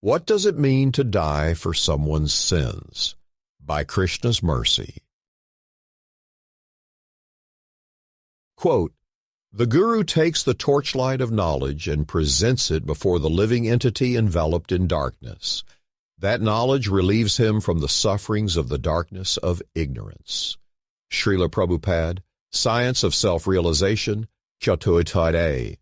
What does it mean to die for someone's sins? By Krishna's mercy. Quote, "The Guru takes the torchlight of knowledge and presents it before the living entity enveloped in darkness. That knowledge relieves him from the sufferings of the darkness of ignorance." Shrila Prabhupada, Science of Self-Realization, Chatuitade.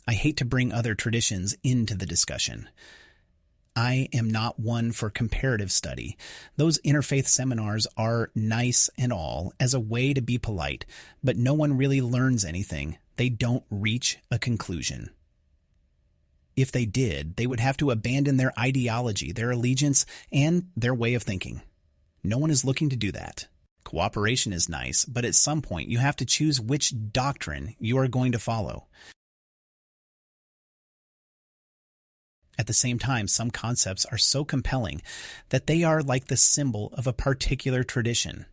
I hate to bring other traditions into the discussion. I am not one for comparative study. Those interfaith seminars are nice and all as a way to be polite, but no one really learns anything. They don't reach a conclusion. If they did, they would have to abandon their ideology, their allegiance, and their way of thinking. No one is looking to do that. Cooperation is nice, but at some point you have to choose which doctrine you are going to follow. At the same time, some concepts are so compelling that they are like the symbol of a particular tradition,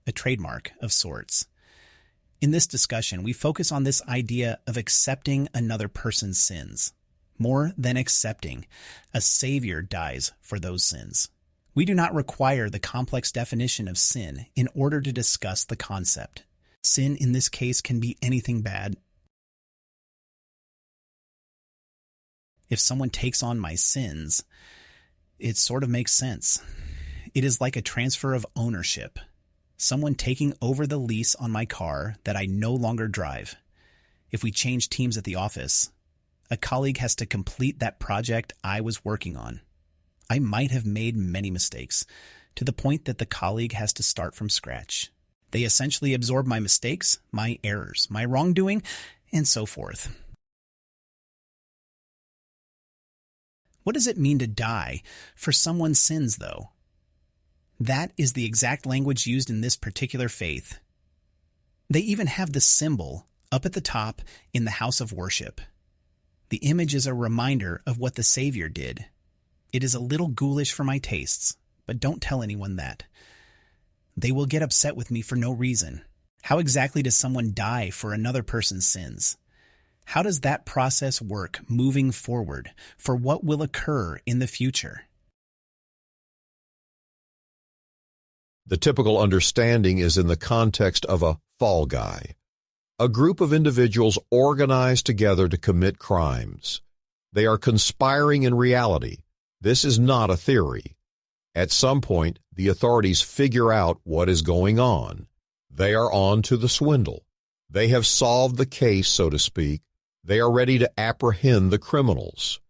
a trademark of sorts. In this discussion, we focus on this idea of accepting another person's sins. More than accepting, a Savior dies for those sins. We do not require the complex definition of sin in order to discuss the concept. Sin in this case can be anything bad. If someone takes on my sins, it sort of makes sense. It is like a transfer of ownership. Someone taking over the lease on my car that I no longer drive. If we change teams at the office, a colleague has to complete that project I was working on. I might have made many mistakes, to the point that the colleague has to start from scratch. They essentially absorb my mistakes, my errors, my wrongdoing, and so forth. What does it mean to die for someone's sins, though? That is the exact language used in this particular faith. They even have the symbol up at the top in the house of worship. The image is a reminder of what the Savior did. It is a little ghoulish for my tastes, but don't tell anyone that. They will get upset with me for no reason. How exactly does someone die for another person's sins? How does that process work moving forward for what will occur in the future? The typical understanding is in the context of a fall guy, a group of individuals organized together to commit crimes. They are conspiring in reality. This is not a theory. At some point, the authorities figure out what is going on. They are on to the swindle. They have solved the case, so to speak. They are ready to apprehend the criminals.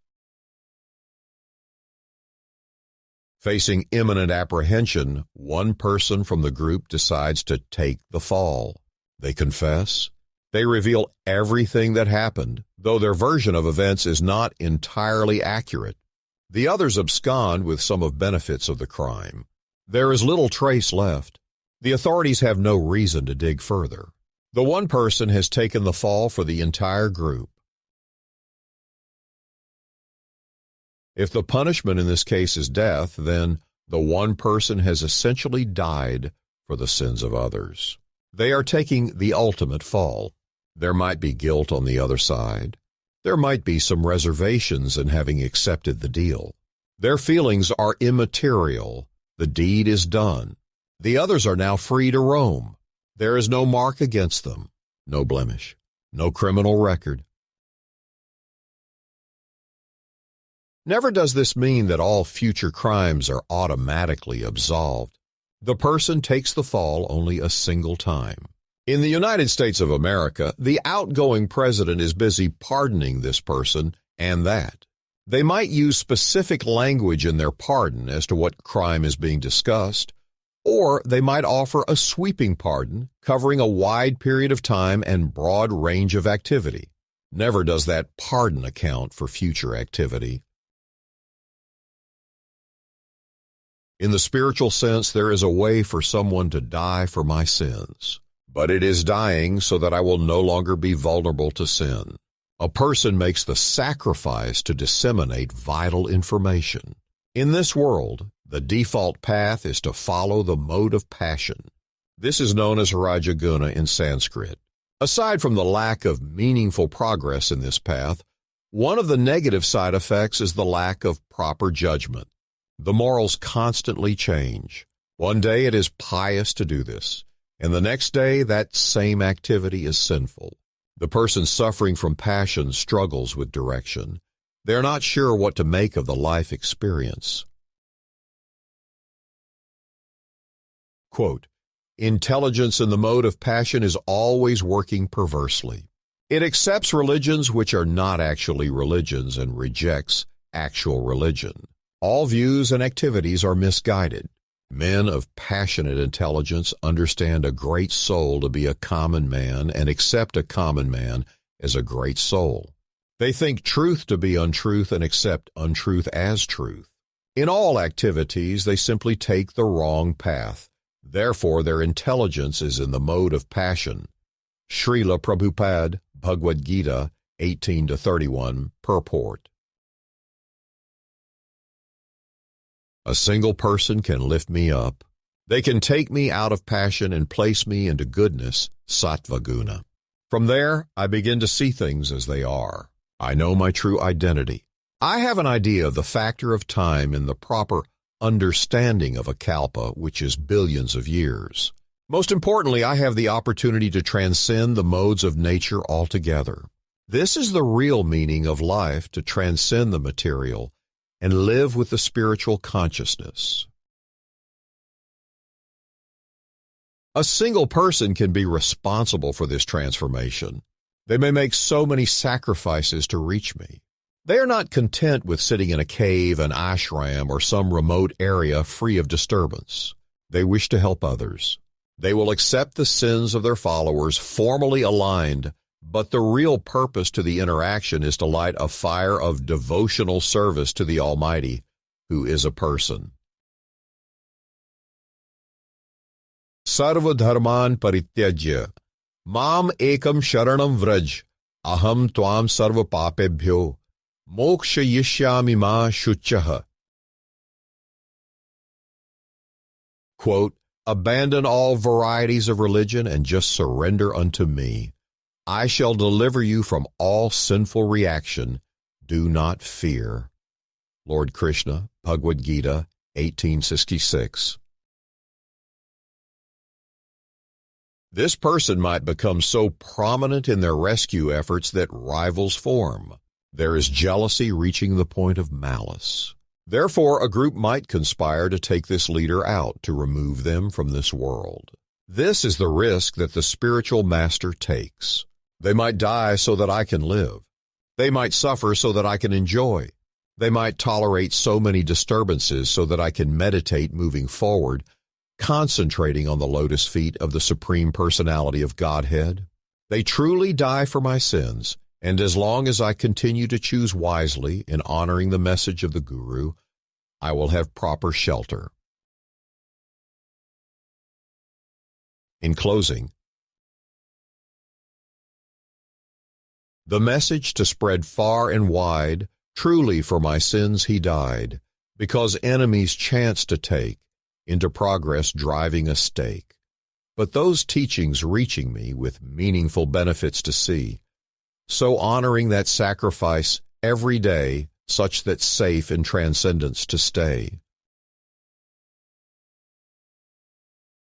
Facing imminent apprehension, one person from the group decides to take the fall. They confess. They reveal everything that happened, though their version of events is not entirely accurate. The others abscond with some of benefits of the crime. There is little trace left. The authorities have no reason to dig further. The one person has taken the fall for the entire group. If the punishment in this case is death, then the one person has essentially died for the sins of others. They are taking the ultimate fall. There might be guilt on the other side. There might be some reservations in having accepted the deal. Their feelings are immaterial. The deed is done. The others are now free to roam. There is no mark against them, no blemish, no criminal record. Never does this mean that all future crimes are automatically absolved. The person takes the fall only a single time. In the United States of America, the outgoing president is busy pardoning this person and that. They might use specific language in their pardon as to what crime is being discussed, or they might offer a sweeping pardon covering a wide period of time and broad range of activity. Never does that pardon account for future activity. In the spiritual sense, there is a way for someone to die for my sins, but it is dying so that I will no longer be vulnerable to sin. A person makes the sacrifice to disseminate vital information. In this world, the default path is to follow the mode of passion. This is known as Rajaguna in Sanskrit. Aside from the lack of meaningful progress in this path, One of the negative side effects is the lack of proper judgment. The morals constantly change. One day it is pious to do this, and the next day that same activity is sinful. The person suffering from passion struggles with direction. They are not sure what to make of the life experience. Quote, "Intelligence in the mode of passion is always working perversely. It accepts religions which are not actually religions and rejects actual religion. All views and activities are misguided. Men of passionate intelligence understand a great soul to be a common man and accept a common man as a great soul. They think truth to be untruth and accept untruth as truth. In all activities, they simply take the wrong path. Therefore, their intelligence is in the mode of passion." Shrila Prabhupada, Bhagavad-gita, 18-31, purport. A single person can lift me up. They can take me out of passion and place me into goodness, sattva guna. From there, I begin to see things as they are. I know my true identity. I have an idea of the factor of time in the proper understanding of a kalpa, which is billions of years. Most importantly, I have the opportunity to transcend the modes of nature altogether. This is the real meaning of life, to transcend the material and live with the spiritual consciousness. A single person can be responsible for this transformation. They may make so many sacrifices to reach me. They are not content with sitting in a cave, an ashram, or some remote area free of disturbance. They wish to help others. They will accept the sins of their followers formally aligned, but the real purpose to the interaction is to light a fire of devotional service to the Almighty, who is a person. Sarva dharman parityajya, mam ekam sharanam vraj, aham tvam sarva papebhyo, moksha yishyami ma shuchaha. Quote, "Abandon all varieties of religion and just surrender unto me. I shall deliver you from all sinful reaction. Do not fear." Lord Krishna, Bhagavad-gita, 1866. This person might become so prominent in their rescue efforts that rivals form. There is jealousy reaching the point of malice. Therefore, a group might conspire to take this leader out, to remove them from this world. This is the risk that the spiritual master takes. They might die so that I can live. They might suffer so that I can enjoy. They might tolerate so many disturbances so that I can meditate moving forward, concentrating on the lotus feet of the Supreme Personality of Godhead. They truly die for my sins, and as long as I continue to choose wisely in honoring the message of the Guru, I will have proper shelter. In closing, the message to spread far and wide, truly for my sins he died, because enemies chance to take into progress driving a stake. But those teachings reaching me with meaningful benefits to see, so honoring that sacrifice every day, such that safe in transcendence to stay.